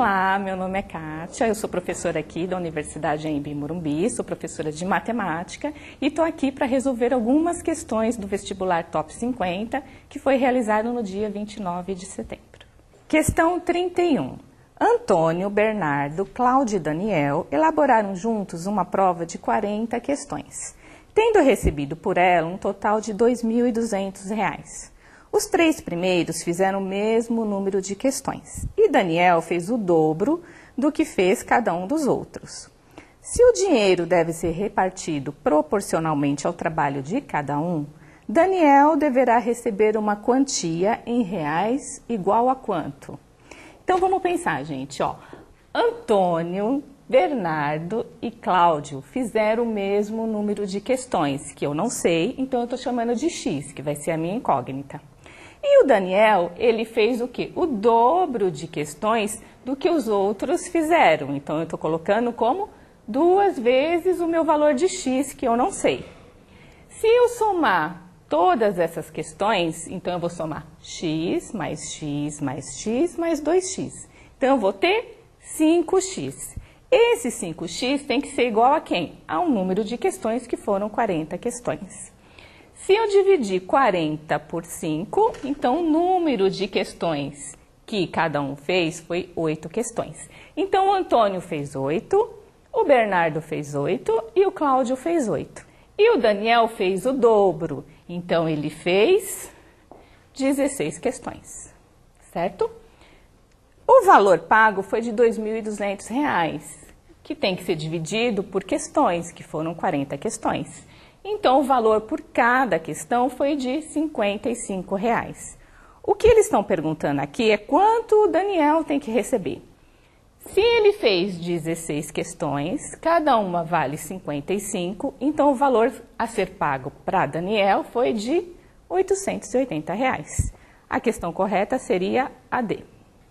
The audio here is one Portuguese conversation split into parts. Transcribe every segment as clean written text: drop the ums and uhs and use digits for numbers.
Olá, meu nome é Kátia, eu sou professora aqui da Universidade Anhembi Morumbi, sou professora de matemática e estou aqui para resolver algumas questões do vestibular Top 50 que foi realizado no dia 29 de setembro. Questão 31. Antônio, Bernardo, Cláudio e Daniel elaboraram juntos uma prova de 40 questões, tendo recebido por ela um total de R$ 2.200. Os três primeiros fizeram o mesmo número de questões e Daniel fez o dobro do que fez cada um dos outros. Se o dinheiro deve ser repartido proporcionalmente ao trabalho de cada um, Daniel deverá receber uma quantia em reais igual a quanto? Então vamos pensar, gente, ó. Antônio, Bernardo e Cláudio fizeram o mesmo número de questões, que eu não sei, então eu estou chamando de X, que vai ser a minha incógnita. E o Daniel, ele fez o quê? O dobro de questões do que os outros fizeram. Então, eu estou colocando como 2 vezes o meu valor de X, que eu não sei. Se eu somar todas essas questões, então eu vou somar X mais X mais X mais 2X. Então, eu vou ter 5X. Esse 5X tem que ser igual a quem? Ao número de questões, que foram 40 questões. Se eu dividir 40 por 5, então o número de questões que cada um fez foi 8 questões. Então o Antônio fez 8, o Bernardo fez 8 e o Cláudio fez 8. E o Daniel fez o dobro, então ele fez 16 questões, certo? O valor pago foi de R$ 2.200, que tem que ser dividido por questões, que foram 40 questões. Então, o valor por cada questão foi de R$ 55. O que eles estão perguntando aqui é quanto o Daniel tem que receber. Se ele fez 16 questões, cada uma vale 55, então o valor a ser pago para Daniel foi de R$ 880. A questão correta seria a D.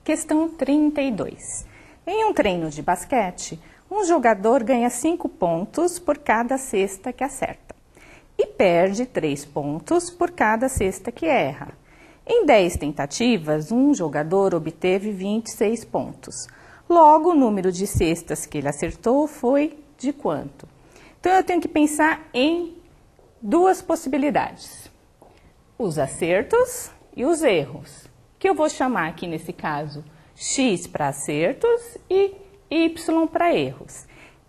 Questão 32. Em um treino de basquete, um jogador ganha 5 pontos por cada cesta que acerta e perde 3 pontos por cada cesta que erra. Em 10 tentativas, um jogador obteve 26 pontos. Logo, o número de cestas que ele acertou foi de quanto? Então, eu tenho que pensar em 2 possibilidades. Os acertos e os erros, que eu vou chamar aqui, nesse caso, X para acertos e Y para erros.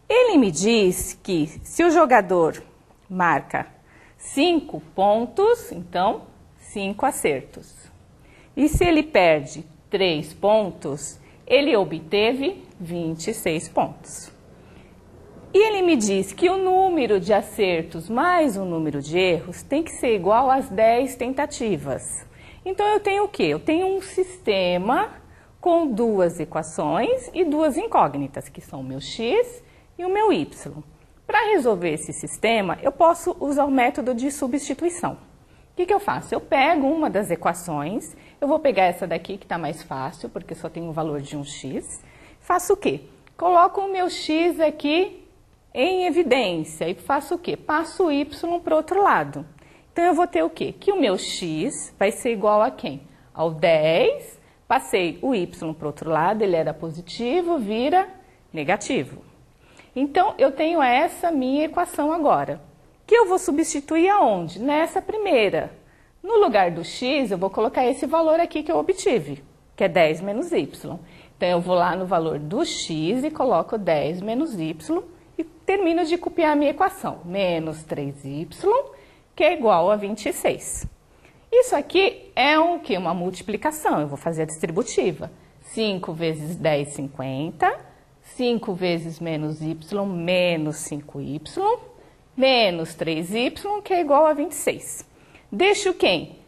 Ele me diz que se o jogador marca 5 pontos, então 5 acertos. E se ele perde 3 pontos, ele obteve 26 pontos. E ele me diz que o número de acertos mais o número de erros tem que ser igual às 10 tentativas. Então eu tenho o quê? Eu tenho um sistema com 2 equações e 2 incógnitas, que são o meu X e o meu Y. Para resolver esse sistema, eu posso usar o método de substituição. O que eu faço? Eu pego uma das equações, eu vou pegar essa daqui que está mais fácil, porque só tem o valor de um x. Faço o quê? Coloco o meu x aqui em evidência e faço o quê? Passo o y para o outro lado. Então, eu vou ter o quê? Que o meu x vai ser igual a quem? Ao 10, passei o y para o outro lado, ele era positivo, vira negativo. Então, eu tenho essa minha equação agora, que eu vou substituir aonde? Nessa primeira. No lugar do x, eu vou colocar esse valor aqui que eu obtive, que é 10 menos y. Então, eu vou lá no valor do x e coloco 10 menos y e termino de copiar a minha equação. Menos 3y, que é igual a 26. Isso aqui é o quê? Uma multiplicação. Eu vou fazer a distributiva. 5 vezes 10, 50. 5 vezes menos y, menos 5y, menos 3y, que é igual a 26. Deixo quem?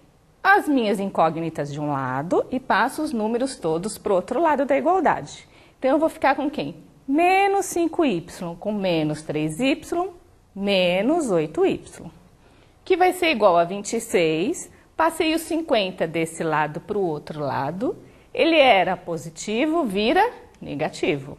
As minhas incógnitas de um lado e passo os números todos para o outro lado da igualdade. Então, eu vou ficar com quem? Menos 5y com menos 3y, menos 8y, que vai ser igual a 26. Passei os 50 desse lado para o outro lado. Ele era positivo, vira negativo.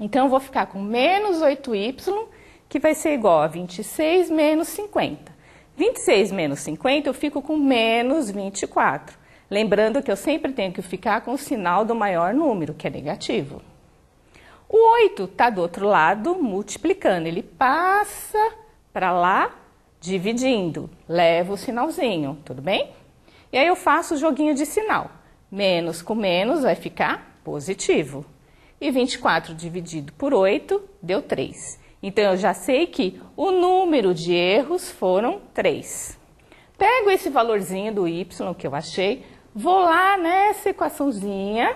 Então, eu vou ficar com menos 8y, que vai ser igual a 26 menos 50. 26 menos 50, eu fico com menos 24. Lembrando que eu sempre tenho que ficar com o sinal do maior número, que é negativo. O 8 está do outro lado multiplicando, ele passa para lá dividindo, leva o sinalzinho, tudo bem? E aí eu faço o joguinho de sinal. Menos com menos vai ficar positivo. E 24 dividido por 8 deu 3. Então eu já sei que o número de erros foram 3. Pego esse valorzinho do y que eu achei, vou lá nessa equaçãozinha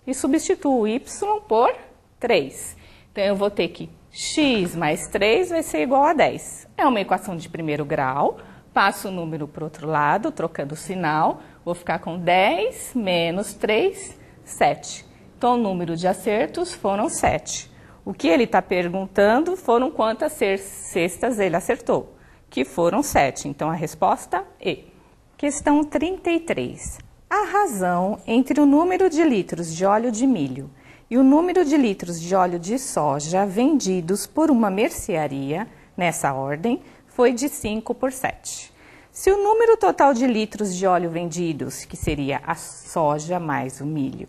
e substituo y por 3. Então eu vou ter que x mais 3 vai ser igual a 10. É uma equação de primeiro grau, passo o número para o outro lado, trocando o sinal, vou ficar com 10 menos 3, 7. Então o número de acertos foram 7. O que ele está perguntando foram quantas cestas ele acertou, que foram 7. Então a resposta E. Questão 33. A razão entre o número de litros de óleo de milho e o número de litros de óleo de soja vendidos por uma mercearia, nessa ordem, foi de 5 por 7. Se o número total de litros de óleo vendidos, que seria a soja mais o milho,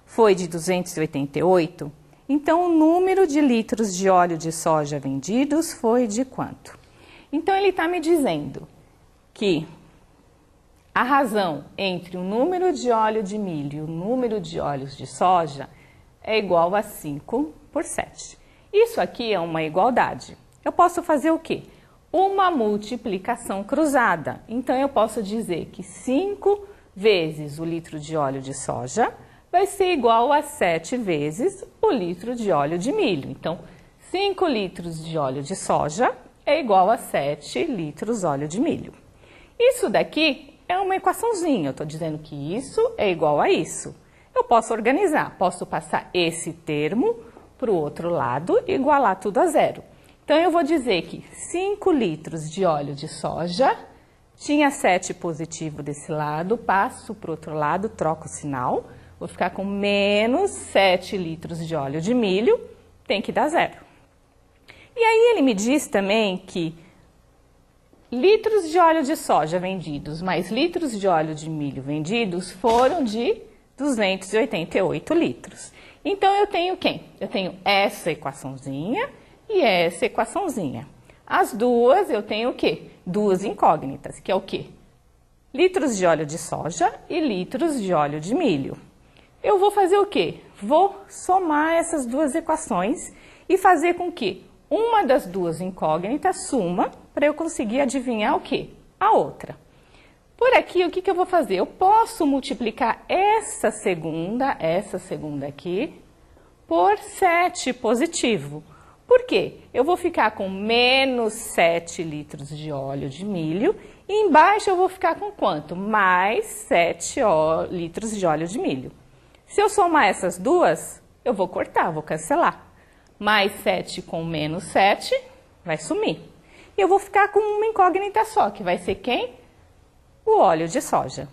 foi de 288, então o número de litros de óleo de soja vendidos foi de quanto? Então ele está me dizendo que a razão entre o número de óleo de milho e o número de óleos de soja é igual a 5 por 7. Isso aqui é uma igualdade. Eu posso fazer o quê? Uma multiplicação cruzada. Então eu posso dizer que 5 vezes o litro de óleo de soja vai ser igual a 7 vezes o litro de óleo de milho. Então, 5 litros de óleo de soja é igual a 7 litros de óleo de milho. Isso daqui é uma equaçãozinha, eu estou dizendo que isso é igual a isso. Eu posso organizar, posso passar esse termo para o outro lado e igualar tudo a zero. Então, eu vou dizer que 5 litros de óleo de soja tinha 7 positivo desse lado, passo para o outro lado, troco o sinal. Vou ficar com menos 7 litros de óleo de milho, tem que dar zero. E aí ele me diz também que litros de óleo de soja vendidos mais litros de óleo de milho vendidos foram de 288 litros. Então eu tenho quem? Eu tenho essa equaçãozinha e essa equaçãozinha. As duas eu tenho o quê? Duas incógnitas, que é o quê? Litros de óleo de soja e litros de óleo de milho. Eu vou fazer o quê? Vou somar essas duas equações e fazer com que uma das duas incógnitas suma para eu conseguir adivinhar o quê? A outra. Por aqui, o que eu vou fazer? Eu posso multiplicar essa segunda aqui, por 7 positivo. Por quê? Eu vou ficar com menos 7 litros de óleo de milho e embaixo eu vou ficar com quanto? Mais 7 litros de óleo de milho. Se eu somar essas duas, eu vou cortar, vou cancelar. Mais 7 com menos 7 vai sumir. E eu vou ficar com uma incógnita só, que vai ser quem? O óleo de soja.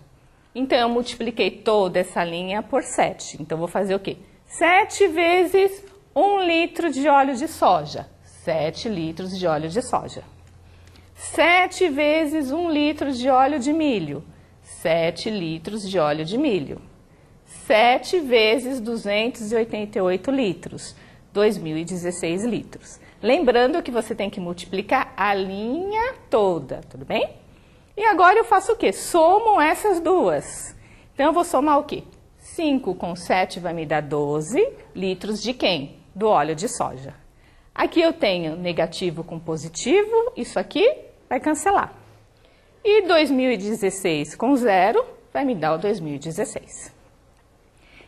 Então, eu multipliquei toda essa linha por 7. Então, eu vou fazer o quê? 7 vezes 1 litro de óleo de soja. 7 litros de óleo de soja. 7 vezes 1 litro de óleo de milho. 7 litros de óleo de milho. 7 vezes 288 litros, 2.016 litros. Lembrando que você tem que multiplicar a linha toda, tudo bem? E agora eu faço o quê? Somo essas duas. Então, eu vou somar o quê? 5 com 7 vai me dar 12 litros de quem? Do óleo de soja. Aqui eu tenho negativo com positivo, isso aqui vai cancelar. E 2016 com 0 vai me dar o 2016.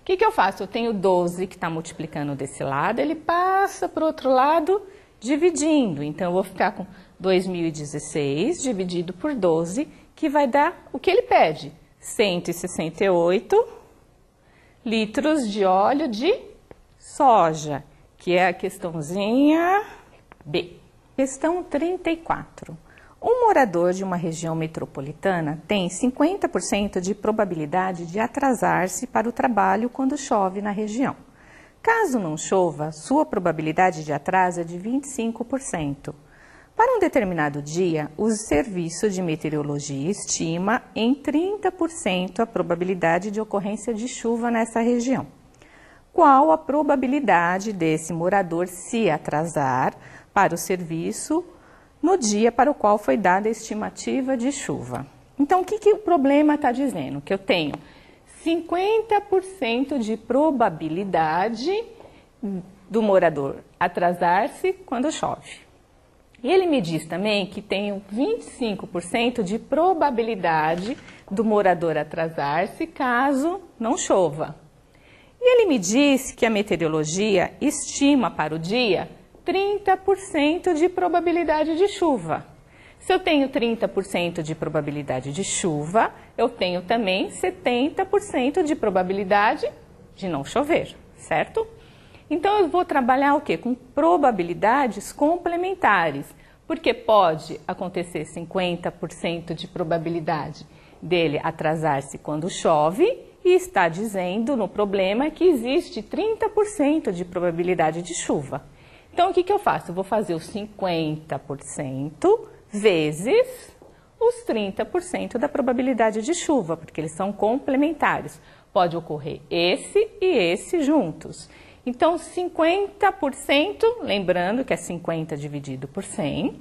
O que eu faço? Eu tenho 12 que está multiplicando desse lado, ele passa para o outro lado dividindo. Então, eu vou ficar com 2016 dividido por 12, que vai dar o que ele pede? 168 litros de óleo de soja, que é a questãozinha B. Questão 34. Um morador de uma região metropolitana tem 50% de probabilidade de atrasar-se para o trabalho quando chove na região. Caso não chova, sua probabilidade de atraso é de 25%. Para um determinado dia, o Serviço de Meteorologia estima em 30% a probabilidade de ocorrência de chuva nessa região. Qual a probabilidade desse morador se atrasar para o serviço no dia para o qual foi dada a estimativa de chuva? Então, o que o problema está dizendo? Que eu tenho 50% de probabilidade do morador atrasar-se quando chove. E ele me diz também que tenho 25% de probabilidade do morador atrasar-se caso não chova. E ele me diz que a meteorologia estima para o dia 30% de probabilidade de chuva. Se eu tenho 30% de probabilidade de chuva, eu tenho também 70% de probabilidade de não chover, certo? Então, eu vou trabalhar o quê? Com probabilidades complementares, porque pode acontecer 50% de probabilidade dele atrasar-se quando chove e está dizendo no problema que existe 30% de probabilidade de chuva. Então, o que eu faço? Eu vou fazer os 50% vezes os 30% da probabilidade de chuva, porque eles são complementares. Pode ocorrer esse e esse juntos. Então, 50%, lembrando que é 50 dividido por 100,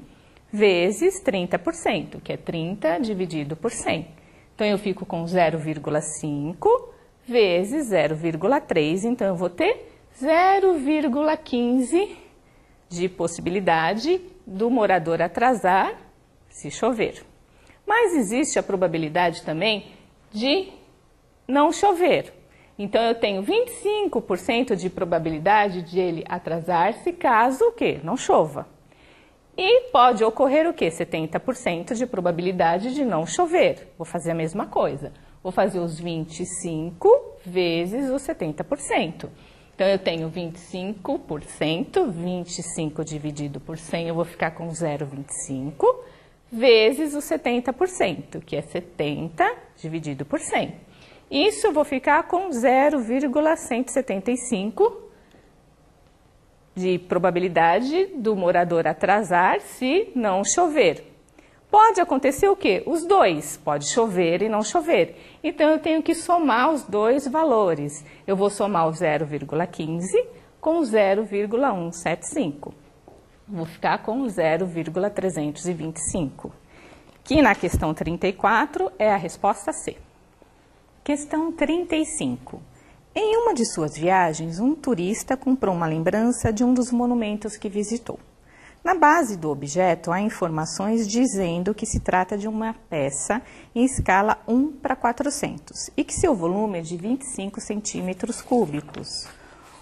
vezes 30%, que é 30 dividido por 100. Então, eu fico com 0,5 vezes 0,3, então eu vou ter 0,15 de possibilidade do morador atrasar se chover. Mas existe a probabilidade também de não chover. Então, eu tenho 25% de probabilidade de ele atrasar-se caso o quê? Não chova. E pode ocorrer o quê? 70% de probabilidade de não chover. Vou fazer a mesma coisa. Vou fazer os 25 vezes os 70%. Então, eu tenho 25%, 25 dividido por 100, eu vou ficar com 0,25, vezes os 70%, que é 70 dividido por 100. Isso eu vou ficar com 0,175 de probabilidade do morador atrasar se não chover. Pode acontecer o quê? Os dois, pode chover e não chover. Então, eu tenho que somar os dois valores. Eu vou somar o 0,15 com 0,175. Vou ficar com 0,325, que na questão 34 é a resposta C. Questão 35. Em uma de suas viagens, um turista comprou uma lembrança de um dos monumentos que visitou. Na base do objeto, há informações dizendo que se trata de uma peça em escala 1/400 e que seu volume é de 25 centímetros cúbicos.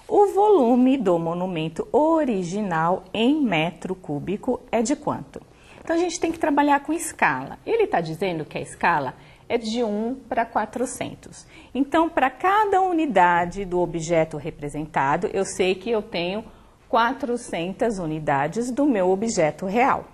O volume do monumento original em metro cúbico é de quanto? Então, a gente tem que trabalhar com escala. Ele está dizendo que a escala é de 1/400. Então, para cada unidade do objeto representado, eu sei que eu tenho 400 unidades do meu objeto real.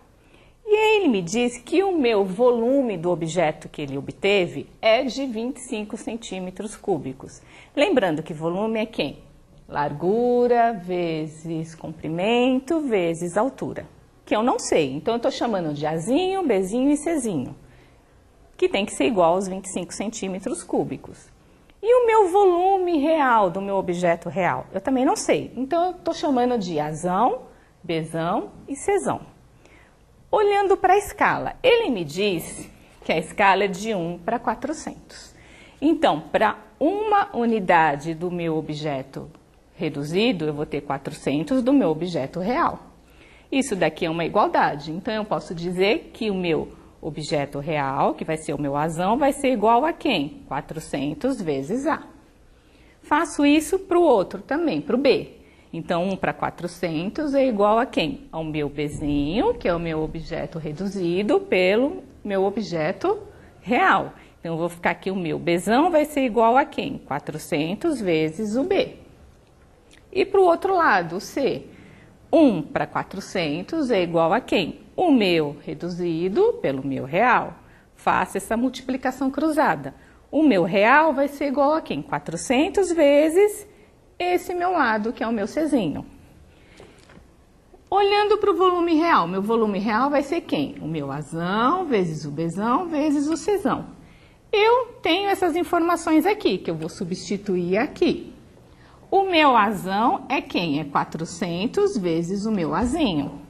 E aí ele me diz que o meu volume do objeto que ele obteve é de 25 centímetros cúbicos. Lembrando que volume é quem? Largura vezes comprimento vezes altura, que eu não sei. Então, eu estou chamando de Azinho, Bzinho e Czinho, que tem que ser igual aos 25 centímetros cúbicos. E o meu volume real do meu objeto real? Eu também não sei. Então, eu estou chamando de Azão, Bzão e Czão. Olhando para a escala, ele me diz que a escala é de 1/400. Então, para uma unidade do meu objeto reduzido, eu vou ter 400 do meu objeto real. Isso daqui é uma igualdade. Então, eu posso dizer que o meu objeto real, que vai ser o meu Azão, vai ser igual a quem? 400 vezes A. Faço isso para o outro também, para o B. Então, 1/400 é igual a quem? Ao meu Bzinho, que é o meu objeto reduzido, pelo meu objeto real. Então, eu vou ficar aqui, o meu Bzão vai ser igual a quem? 400 vezes o B. E para o outro lado, o C. 1/400 é igual a quem? O meu reduzido pelo meu real. Faça essa multiplicação cruzada. O meu real vai ser igual a quem? 400 vezes esse meu lado, que é o meu Czinho. Olhando para o volume real, meu volume real vai ser quem? O meu Azão vezes o Bzão vezes o Czão. Eu tenho essas informações aqui, que eu vou substituir aqui. O meu Azão é quem? É 400 vezes o meu Azinho.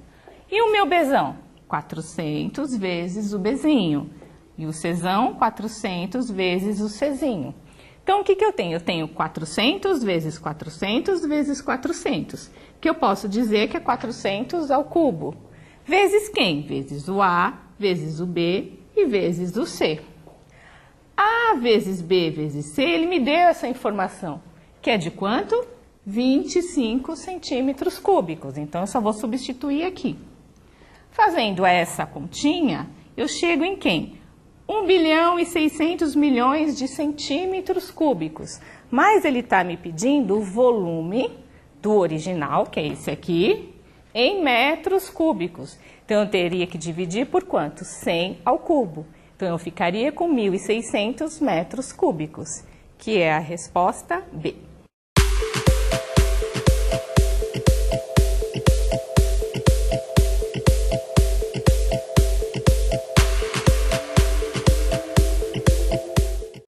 E o meu Bzão? 400 vezes o Bzinho. E o Czão? 400 vezes o Czinho. Então, o que eu tenho? Eu tenho 400 vezes 400 vezes 400, que eu posso dizer que é 400 ao cubo. Vezes quem? Vezes o A, vezes o B e vezes o C. A vezes B vezes C, ele me deu essa informação, que é de quanto? 25 centímetros cúbicos. Então, eu só vou substituir aqui. Fazendo essa continha, eu chego em quem? 1 bilhão e 600 milhões de centímetros cúbicos. Mas ele está me pedindo o volume do original, que é esse aqui, em metros cúbicos. Então, eu teria que dividir por quanto? 100 ao cubo. Então, eu ficaria com 1.600 metros cúbicos, que é a resposta B.